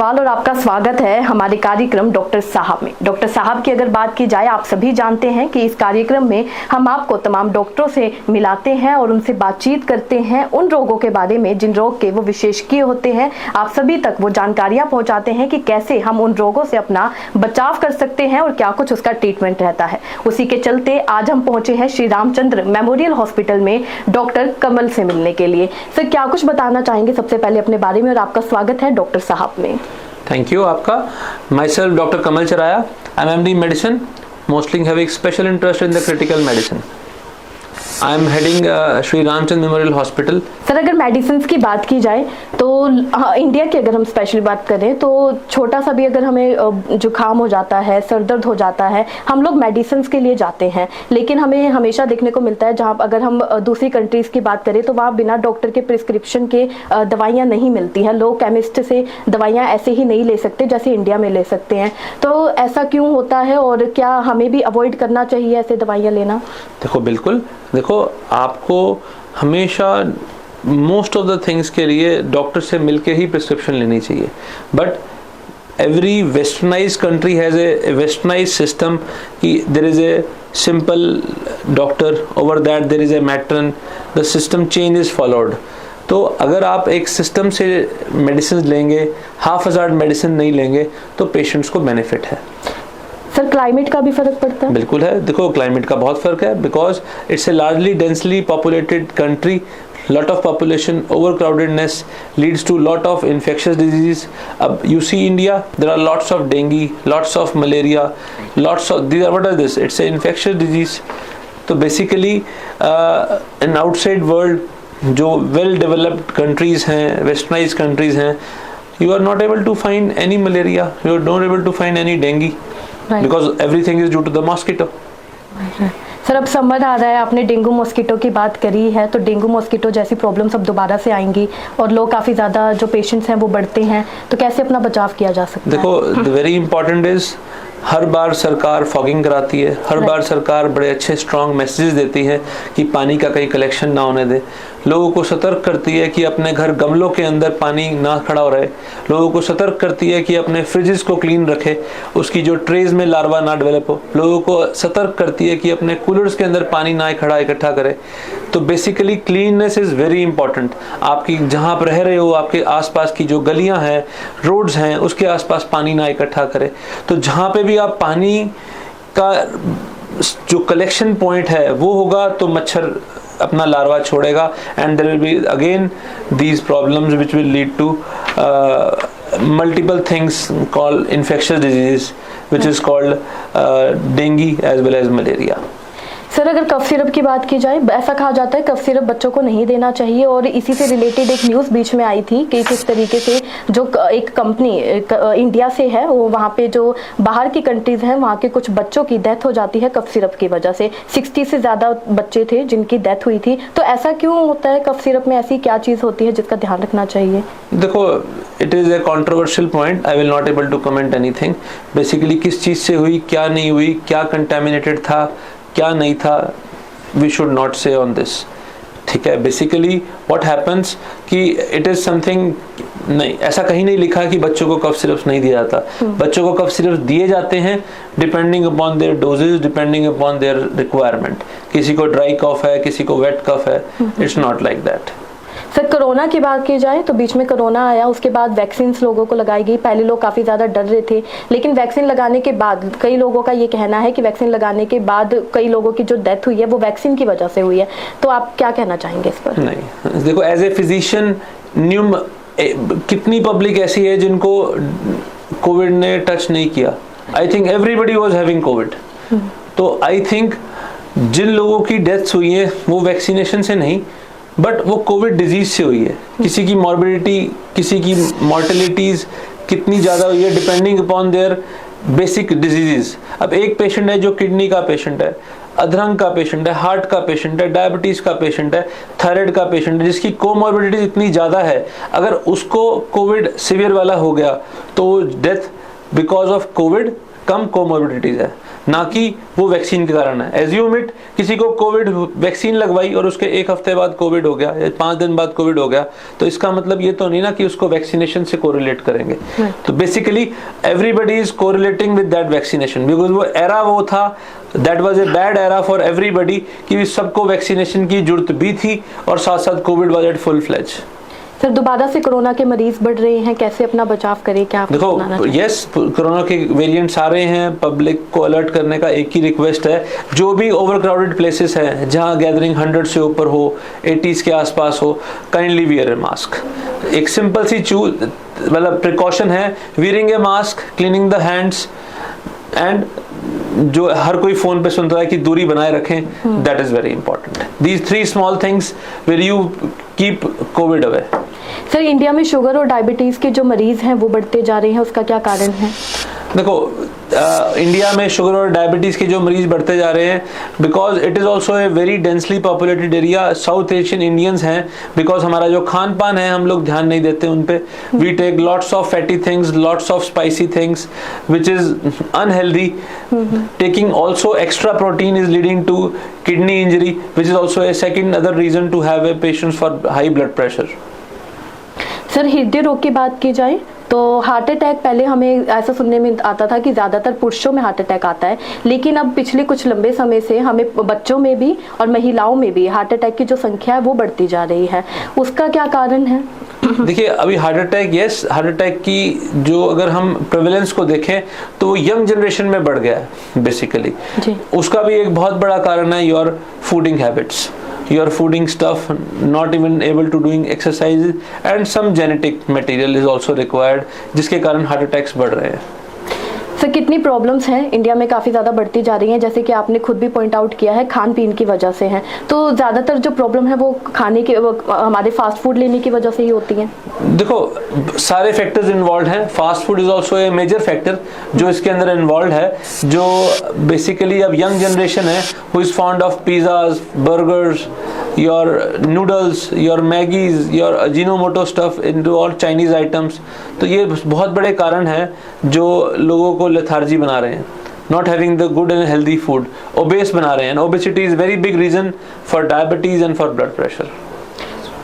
इकबाल और आपका स्वागत है हमारे कार्यक्रम डॉक्टर साहब में। डॉक्टर साहब की अगर बात की जाए, आप सभी जानते हैं कि इस कार्यक्रम में हम आपको तमाम डॉक्टरों से मिलाते हैं और उनसे बातचीत करते हैं उन रोगों के बारे में जिन रोग के वो विशेषज्ञ होते हैं। आप सभी तक वो जानकारियां पहुंचाते हैं कि कैसे हम उन रोगों से अपना बचाव कर सकते हैं और क्या कुछ उसका ट्रीटमेंट रहता है। उसी के चलते आज हम पहुंचे हैं श्री रामचंद्र मेमोरियल हॉस्पिटल में डॉक्टर कमल से मिलने के लिए। सर, क्या कुछ बताना चाहेंगे सबसे पहले अपने बारे में, और आपका स्वागत है डॉक्टर साहब में। Thank you. आपका myself Dr. Kamal Charaya. I'm MD Medicine, mostly having special interest in the critical medicine. I am heading Shri Ramchandra Memorial Hospital. Sir, अगर मेडिसिन की बात की जाए तो इंडिया की अगर हम स्पेशली बात करें तो छोटा सा भी अगर हमें जुकाम हो जाता है, सर दर्द हो जाता है, हम लोग मेडिसिन के लिए जाते हैं। लेकिन हमें हमेशा देखने को मिलता है, जहाँ अगर हम दूसरी कंट्रीज की बात करें तो वहाँ बिना डॉक्टर के प्रिस्क्रिप्शन के दवाइयाँ नहीं मिलती हैं। लोग केमिस्ट से दवाइयाँ ऐसे ही नहीं ले सकते जैसे इंडिया में ले सकते हैं। तो ऐसा क्यों होता है और क्या हमें भी अवॉइड करना चाहिए ऐसे दवाइयाँ लेना? देखो, बिल्कुल, देखो, आपको हमेशा मोस्ट ऑफ द थिंग्स के लिए डॉक्टर से मिलके ही प्रिस्क्रिप्शन लेनी चाहिए। But every westernize country has a westernize system कि there is a simple doctor, over that there is a matron, the system change is followed. तो अगर आप एक सिस्टम से मेडिसिन लेंगे, हाफ हज़ार्ड मेडिसिन नहीं लेंगे, तो पेशेंट्स को बेनिफिट है। सर, क्लाइमेट का भी फर्क पड़ता है? बिल्कुल है। देखो, क्लाइमेट का बहुत फर्क है, because it's a largely densely populated country. lot of population overcrowdedness leads to lot of infectious diseases. You see India, there are lots of dengue, lots of malaria, lots of these are, what are this? It's an infectious disease. So basically in outside world जो well developed countries हैं, westernized countries हैं, you are not able to find any malaria, you are not able to find any dengue, right, because everything is due to the mosquito. Sir, अब summer आ रहा है, आपने dengue mosquito की बात करी है, तो डेंगू मॉस्किटो जैसी प्रॉब्लम्स अब दोबारा से आएंगी और लोग काफ़ी ज़्यादा जो पेशेंट्स हैं वो बढ़ते हैं, तो कैसे अपना बचाव किया जा सकता है? देखो, द वेरी इंपॉर्टेंट इज़ हर बार सरकार फॉगिंग कराती है, हर बार सरकार बड़े अच्छे स्ट्रॉन्ग मैसेजेस देती है कि पानी का कहीं कलेक्शन ना होने दे, लोगों को सतर्क करती है कि अपने घर गमलों के अंदर पानी ना खड़ा हो रहे, लोगों को सतर्क करती है कि अपने फ्रिजेस को क्लीन रखे, उसकी जो ट्रेज में लार्वा ना डेवलप हो, लोगों को सतर्क करती है कि अपने कूलर्स के अंदर पानी ना इकट्ठा करे। तो basically cleanness is very important. आपकी जहाँ पर रह रहे हो, आपके आसपास की जो गलियाँ हैं, रोड्स हैं, उसके आसपास पानी ना इकट्ठा करे। तो जहाँ पे भी आप पानी का जो कलेक्शन पॉइंट है वो होगा तो मच्छर अपना लार्वा छोड़ेगा, and there will be again these problems which will lead to multiple things called infectious diseases, which is called dengue as well as malaria. Sir, अगर कफ सिरप की बात की जाए, ऐसा कहा जाता है कफ सिरप बच्चों को नहीं देना चाहिए, और इसी से रिलेटेड एक न्यूज़ बीच में आई थी कि किस तरीके से जो एक कंपनी इंडिया से है, वो वहाँ पे जो बाहर की कंट्रीज़ हैं वहाँ के कुछ बच्चों की डेथ हो जाती है कफ सिरप की वजह से। 60 से ज़्यादा बच्चे थे जिनकी डेथ हुई थी। तो ऐसा क्यों होता है? कफ सिरप में ऐसी क्या चीज़ होती है जिसका ध्यान रखना चाहिए? देखो, it is a controversial point, I will not able to comment anything. Basically किस चीज़ से हुई, क्या नहीं हुई, क्या कंटेमिनेटेड था, क्या नहीं था, वी शुड नॉट से ऑन दिस। ठीक है, बेसिकली व्हाट हैपन्स कि इट इज़ समथिंग, नहीं, ऐसा कहीं नहीं लिखा कि बच्चों को कफ सिरप नहीं दिया जाता। बच्चों को कफ सिरप दिए जाते हैं depending upon their doses, depending upon their requirement. किसी को ड्राई कफ है, किसी को वेट कफ है, it's not like that. Sir, corona की बात की जाए तो बीच में कोरोना आया, उसके बाद वैक्सीन लोगों को लगाई गई। पहले लोग काफ़ी ज़्यादा डर रहे थे, लेकिन वैक्सीन लगाने के बाद कई लोगों का ये कहना है कि वैक्सीन लगाने के बाद कई लोगों की जो डेथ हुई है वो वैक्सीन की वजह से हुई है। तो आप क्या कहना चाहेंगे इस पर? नहीं, देखो, एज ए फिजिशियन कितनी पब्लिक ऐसी है जिनको कोविड ने टच नहीं किया? I think everybody was having Covid. तो आई थिंक जिन लोगों की डेथ्स हुई है वो वैक्सीनेशन से नहीं, बट वो कोविड डिजीज से हुई है। किसी की मॉर्बिडिटी, किसी की मॉर्टेलिटीज कितनी ज़्यादा हुई है depending upon there basic diseases. अब एक पेशेंट है जो किडनी का पेशेंट है, अधरंग का पेशेंट है, हार्ट का पेशेंट है, डायबिटीज का पेशेंट है, थायराइड का पेशेंट है, जिसकी कोमॉर्बिडिटी इतनी ज़्यादा है, अगर उसको कोविड सीवियर वाला हो गया तो death because of Covid come comorbidities है, ना कि वो वैक्सीन के कारण है। एज्यूम इट, किसी को कोविड वैक्सीन लगवाई और उसके 1 हफ्ते बाद कोविड हो गया या 5 दिन बाद कोविड हो गया, तो इसका मतलब ये तो नहीं ना कि उसको वैक्सीनेशन से कोरिलेट करेंगे। तो basically everybody is correlating with that vaccination, because वो एरा वो था, that was a bad era for everybody, कि सबको वैक्सीनेशन की जरूरत भी थी और साथ साथ covid was at full fledge. Sir दोबारा से कोरोना के मरीज बढ़ रहे हैं, कैसे अपना बचाव करें, क्या आप देखो, यस कोरोना के वेरिएंट्स आ रहे हैं, पब्लिक को अलर्ट करने का एक ही रिक्वेस्ट है, जो भी ओवर क्राउडेड प्लेसेस हैं जहां गैदरिंग 100 से ऊपर हो, 80s के आसपास हो, काइंडली वियर ए मास्क। एक सिंपल सी मतलब प्रिकॉशन है, wearing A mask, cleaning the hands, and जो हर कोई फोन पे सुनता है कि दूरी बनाए रखें, that is very important. These 3 small things will you keep Covid away. Sir India में शुगर और डायबिटीज के जो मरीज हैं वो बढ़ते जा रहे हैं, उसका क्या कारण है? देखो, इंडिया में शुगर और डायबिटीज के जो मरीज बढ़ते जा रहे हैं, because it is also a very densely populated area. South Asian Indians हैं, बिकॉज हमारा जो खान पान है हम लोग ध्यान नहीं देते उन पे। We take lots of fatty things, lots of spicy things, which is unhealthy. Taking also extra protein is leading to kidney injury, which is also a second other reason to have a patients for high blood pressure. Sir हृदय रोग की बात की जाए तो heart attack पहले हमें ऐसा सुनने में आता था कि ज़्यादातर पुरुषों में हार्ट अटैक आता है, लेकिन अब पिछले कुछ लंबे समय से हमें बच्चों में भी और महिलाओं में भी हार्ट अटैक की जो संख्या है वो बढ़ती जा रही है, उसका क्या कारण है? देखिए, अभी heart attack, yes heart attack की जो अगर हम प्रेवलेंस को देखें तो वो यंग जनरेशन में बढ़ गया है बेसिकली। उसका भी एक बहुत बड़ा कारण है your fooding habits, your fooding stuff, not even able to doing exercises, and some genetic material is also required, जिसके कारण हार्ट अटैक्स बढ़ रहे हैं। सर कितनी प्रॉब्लम्स हैं इंडिया में, काफ़ी ज़्यादा बढ़ती जा रही हैं, जैसे कि आपने खुद भी पॉइंट आउट किया है खान पीन की वजह से है, तो ज़्यादातर जो प्रॉब्लम है वो खाने के हमारे फास्ट फूड लेने की वजह से ही होती है। देखो सारे फैक्टर्स इन्वॉल्व हैं, fast food is also a major factor जो इसके अंदर इन्वॉल्व है, जो बेसिकली अब यंग जनरेशन है who is fond of pizzas, burgers, your noodles, your Maggies, your Ajinomoto stuff into all Chinese items। तो ये बहुत बड़े कारण हैं जो लोगों को लेथार्जी बना रहे हैं, not having the good and healthy food, obese बना रहे हैं। Obesity is very big reason for diabetes and for blood pressure।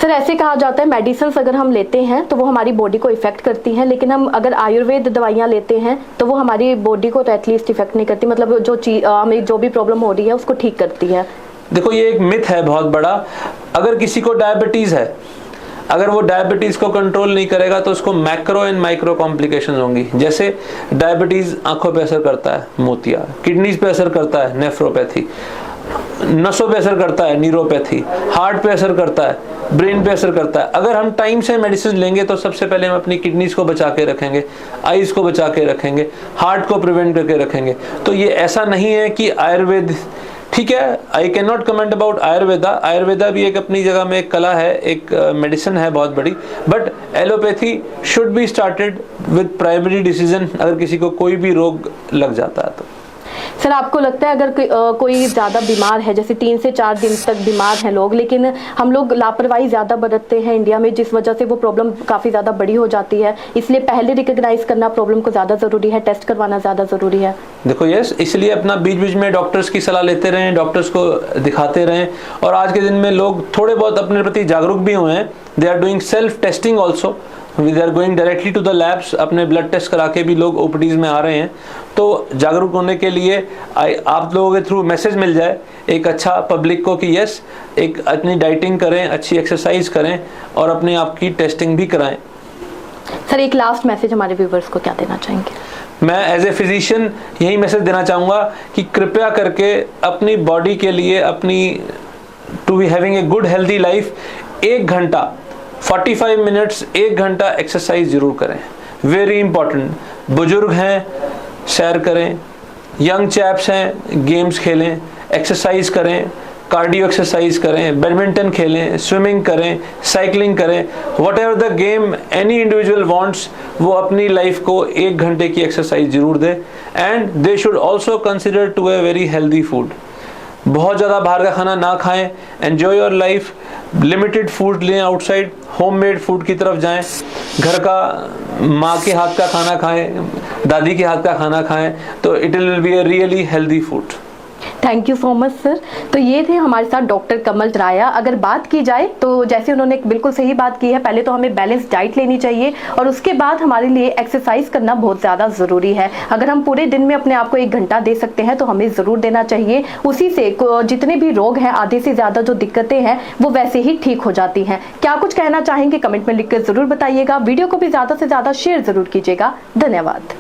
Sir ऐसे कहा जाता है मेडिसिन अगर हम लेते हैं तो वो हमारी बॉडी को इफेक्ट करती हैं, लेकिन हम अगर आयुर्वेद दवाइयाँ लेते हैं तो वो हमारी बॉडी को एटलीस्ट इफेक्ट नहीं करती, मतलब जो हमें जो भी प्रॉब्लम हो रही है उसको ठीक करती है। देखो, ये एक मिथ है बहुत बड़ा। अगर किसी को डायबिटीज है, अगर वो डायबिटीज को कंट्रोल नहीं करेगा तो उसको मैक्रो एंड माइक्रो कॉम्प्लिकेशंस होंगी। जैसे डायबिटीज आंखों पे असर करता है, मोतिया, किडनीज पे असर करता है, नेफ्रोपैथी, नसों पे असर करता है, न्यूरोपैथी, हार्ट पे असर करता है, ब्रेन पे असर करता है। अगर हम टाइम से मेडिसिन लेंगे तो सबसे पहले हम अपनी किडनीज को बचा के रखेंगे, आईज को बचा के रखेंगे, हार्ट को प्रिवेंट करके रखेंगे। तो ये ऐसा नहीं है कि आयुर्वेद, ठीक है, I can not comment about Ayurveda, Ayurveda भी एक अपनी जगह में एक कला है, एक मेडिसिन है बहुत बड़ी, but allopathy should be started with primary decision अगर किसी को कोई भी रोग लग जाता है तो। सर आपको लगता है अगर कोई ज़्यादा बीमार है, जैसे 3 से 4 दिन तक बीमार हैं लोग, लेकिन हम लोग लापरवाही ज़्यादा बरतते हैं इंडिया में, जिस वजह से वो प्रॉब्लम काफ़ी ज़्यादा बड़ी हो जाती है, इसलिए पहले रिकॉग्नाइज करना प्रॉब्लम को ज़्यादा ज़रूरी है, टेस्ट करवाना ज़्यादा ज़रूरी है। देखो यस, इसलिए अपना बीच बीच में डॉक्टर्स की सलाह लेते रहें, डॉक्टर्स को दिखाते रहें, और आज के दिन में लोग थोड़े बहुत अपने प्रति जागरूक भी हुए हैं। They are doing self testing also, they are going directly to the labs, अपने ब्लड टेस्ट करा के भी लोग ओपीडीज में आ रहे हैं। तो जागरूक होने के लिए आप लोगों के थ्रू मैसेज मिल जाए एक अच्छा पब्लिक को कि यस, एक अपनी डाइटिंग करें, अच्छी एक्सरसाइज करें और अपने आप की टेस्टिंग भी कराएं। सर एक लास्ट मैसेज हमारे व्यूवर्स को क्या देना चाहेंगे? मैं एज ए फिजिशियन यही मैसेज देना चाहूँगा कि कृपया करके अपनी बॉडी के लिए, अपनी to be having a good healthy life, 1 घंटा 45 मिनट्स 1 घंटा एक्सरसाइज जरूर करें, वेरी इंपॉर्टेंट। बुजुर्ग हैं सैर करें, यंग चैप्स हैं गेम्स खेलें, एक्सरसाइज करें, कार्डियो एक्सरसाइज करें, बैडमिंटन खेलें, स्विमिंग करें, साइकिलिंग करें, whatever the game any individual wants, वो अपनी लाइफ को 1 घंटे की एक्सरसाइज जरूर दे। And they should also consider to a very healthy food. बहुत ज़्यादा बाहर का खाना ना खाएं, enjoy your life, limited food लें आउटसाइड, होममेड फूड की तरफ जाएं, घर का माँ के हाथ का खाना खाएं, दादी के हाथ का खाना खाएं तो it will be a really healthy food. Thank you so much sir. तो ये थे हमारे साथ डॉक्टर कमल राया। अगर बात की जाए तो जैसे उन्होंने बिल्कुल सही बात की है, पहले तो हमें बैलेंस डाइट लेनी चाहिए और उसके बाद हमारे लिए एक्सरसाइज करना बहुत ज़्यादा ज़रूरी है। अगर हम पूरे दिन में अपने आप को 1 घंटा दे सकते हैं तो हमें ज़रूर देना चाहिए। उसी से जितने भी रोग हैं, आधे से ज़्यादा जो दिक्कतें हैं वो वैसे ही ठीक हो जाती हैं। क्या कुछ कहना चाहेंगे कमेंट में लिख कर ज़रूर बताइएगा। वीडियो को भी ज़्यादा से ज़्यादा शेयर ज़रूर कीजिएगा। धन्यवाद।